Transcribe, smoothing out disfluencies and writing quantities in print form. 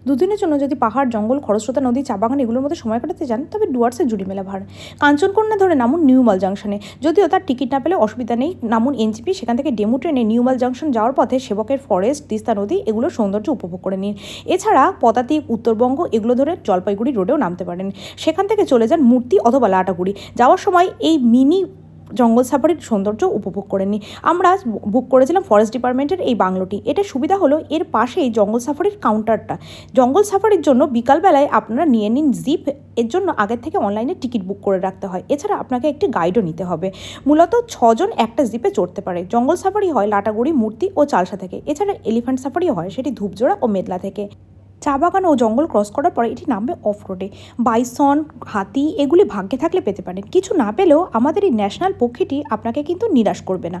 দুদিনের জন্য যদি পাহাড়, জঙ্গল, খরস্রোতা নদী, চা বাগান এগুলোর মধ্যে সময় কাটাতে চান তবে ডুয়ার্সের জুড়ি মেলা ভাড়। কাঞ্চনকন্যা ধরে নামুন নিউমাল জাংশনে। যদিও তার টিকিট না পেলে অসুবিধা নেই, নামুন এনজিপি, সেখান থেকে ডেমু ট্রেনে নিউমাল জাংশন যাওয়ার পথে সেবকের ফরেস্ট, তিস্তা নদী এগুলোর সৌন্দর্য উপভোগ করে নিন। এছাড়া পদাতিক, উত্তরবঙ্গ এগুলো ধরে জলপাইগুড়ি রোডেও নামতে পারেন। সেখান থেকে চলে যান মূর্তি অথবা লাটাগুড়ি। যাওয়ার সময় এই মিনি জঙ্গল সাফারির সৌন্দর্য উপভোগ করে নিই। আমরা বুক করেছিলাম ফরেস্ট ডিপার্টমেন্টের এই বাংলোটি। এটা সুবিধা হলো এর পাশেই জঙ্গল সাফারির কাউন্টারটা। জঙ্গল সাফারির জন্য বিকালবেলায় আপনারা নিয়ে নিন জিপ, এর জন্য আগের থেকে অনলাইনে টিকিট বুক করে রাখতে হয়। এছাড়া আপনাকে একটি গাইডও নিতে হবে। মূলত 6 জন একটা জিপে চড়তে পারে। জঙ্গল সাফারি হয় লাটাগুড়ি, মূর্তি ও চালসা থেকে। এছাড়া এলিফ্যান্ট সাফারিও হয়, সেটি ধূপজোড়া ও মেদলা থেকে। চা বাগান ও জঙ্গল ক্রস করার পরে এটি নামবে অফ রোডে। বাইসন, হাতি এগুলি ভাগ্যে থাকলে পেতে পারেন। কিছু না পেলেও আমাদের এই ন্যাশনাল পক্ষীটি আপনাকে কিন্তু নিরাশ করবে না।